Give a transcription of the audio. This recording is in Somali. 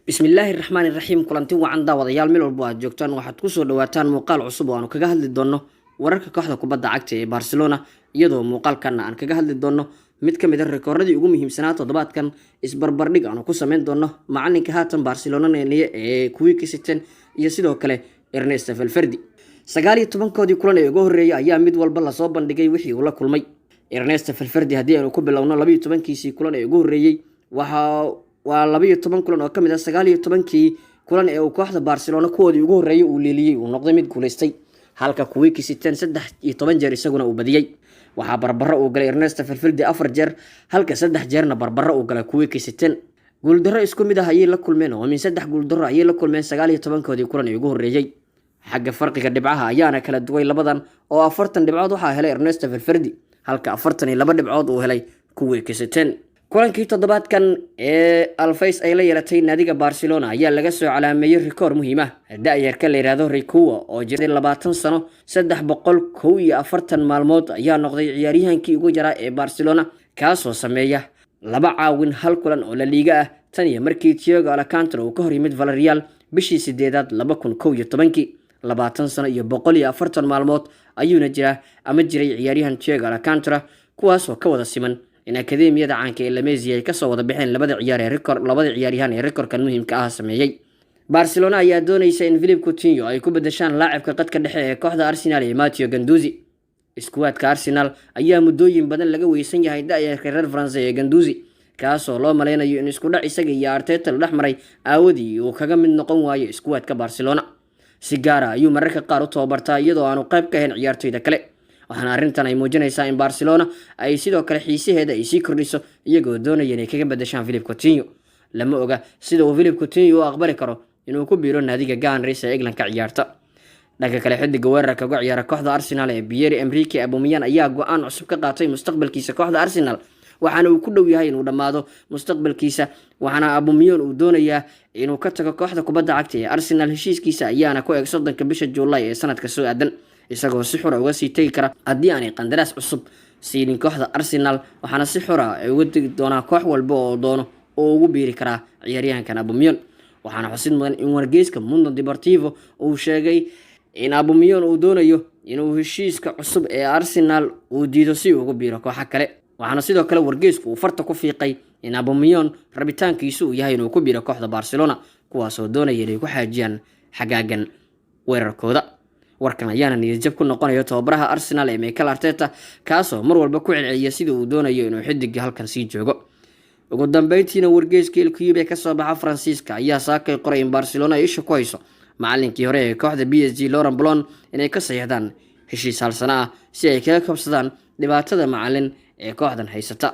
bismillaahi raxmaani raxiim kulanti wacan daawadayaal meel walba aad joogtaan waxaad kusoo dhawaataan muuqaal cusub oo aanu kaga hadli doonno wararka kooxda kubadda cagta ee Barcelona iyadoo muuqaalkan aan kaga hadli doonno mid ka mid ah rikoorradii ugu muhiimsanaa toddobaadkan isbarbardhig aanu ku sameyn doonno macalinka haatan Barcelona ee kuwii ka siteen iyo sidoo kale Ernesto Valverde 19 kulan ee ugu horeeyay ayaa mid walba la soo bandhigay wixii uu la kulmay Ernesto Valverde hadii aanu ku bilowno 12 kulan ee ugu horeeyay waa 12 kulan oo kamid ah 19 kulan ee uu kooxda Barcelona kuwoodii ugu horeeyay uu leeliyay uu noqday mid guuleystay halka kuwii ka siteen 13 jeer isaguna uu badiyay waxa barbaro uu galay Ernesto Valverde 4 jeer halka 3 jeerna barbaro uu galay kuwii ka siteen gool darro isku mid ah ayay la kulmeen oo min 3 gool darro ayay la kulmeen 19 kulan ee ugu horeeyay xagga farqiga dhibcaha ayaana kala duway labadan oo 40 dhibcood waxa helay Ernesto Valverde halka 42 dhibcood uu helay kuwii ka siteen kulankii toddobaadkan ee Alfays ay la yeelatay naadiga Barcelona ayaa laga soo calaameeyay rikoor muhiim ah da'yarka la yiraahdo Riquelme oo jiray 20 sano 341 maalmood ayaa noqday ciyaaryahankii ugu yaraa ee Barcelona kaasoo sameeya laba caawin hal kulan oo La Liga ah tan iyo markii Thiago Alcantara uu ka hor yimid Villarreal bishii 8aad 2011 20 sano iyo 140 maalmood ayuuna jiray ciyaaryahan Thiago Alcantara kuwaasoo ka wada siman in akademiyada caanka ee La Masia ay ka soo wada bixeen labada ciyaaryahan ee rikoorkan muhiimka ah sameeyay Barcelona ayaa doonaysa in Philippe Coutinho ay ku bedeshaan laacibka qadka dhexe ee kooxda Arsenal ee Matteo Guendouzi iskuwadka Arsenal ayaa muddooyin badan laga weysan yahay da'yarka reer France ee Guendouzi kaasoo loo maleynayo in isku dhac isaga iyo Arteta la dhexmaray aawadii uu kaga mid noqon waayo iskuwadka Barcelona si gaar ah ayuu mararka qaar u tababartaa iyadoo aanu qayb ka ahayn ciyaartoyda kale waxaana arrintan ay muujinaysaa in Barcelona ay sidoo kale xiisaheeda ay sii kordhiso iyagoo doonaya inay kaga bedeshaan Philippe Coutinho lama oga sida uu Philippe Coutinho u aqbali karo inuu ku biiro naadiga Gunners ee England ka ciyaarta dhanka kale xidiga weerarka uga ciyaara kooxda Arsenal ee Pierre-Emerick Aubameyang ayaa go'aan cusub ka qaatay mustaqbalkiisa kooxda Arsenal waxaana uu ku dhow yahay inuu dhamaado mustaqbalkiisa waxaana Aubameyang uu doonayaa inuu ka tago kooxda kubadda cagta ee Arsenal heshiiskiisa ayaana ku eg 30 bisha July ee sanadka soo aadan isagoo si xor ah uga sii tagi kara haddii aanay qandaraas cusub siinin kooxda Arsenal waxaana si xor ah uga tagi doonaa koox walba oo doono oo ugu biiri kara ciyaaryahankan Aubameyang waxaana xusid mudan in wargeyska Mundo Deportivo uu sheegay in Aubameyang uu doonayo inuu heshiiska cusub ee Arsenal uu diido si uu ugu biiro koox kale waxaana sidoo kale wargeysku uu farta ku fiiqay in Aubameyang rabitaankiisu uu yahay inuu ku biiro kooxda Barcelona kuwaas oo doonaya inay ku xaajiyaan xagaagan weerarkooda warkan ayaana niyad jab ku noqonayo tababaraha Arsenal ee Mikel Arteta kaasoo mar walba ku celceliya sida uu doonayo inuu xidiga halkan sii joogo ugu dambeyntiina wargeyska El Club ee ka soo baxa Faransiiska ayaa saakay qoray in Barcelona ay isha ku hayso macallinkii hore ee kooxda PSG Laurent Blanc inay ka saxiixdaan heshiis hal sano ah si ay kaga kabsadaan dhibaatada macallin ee kooxdan haysata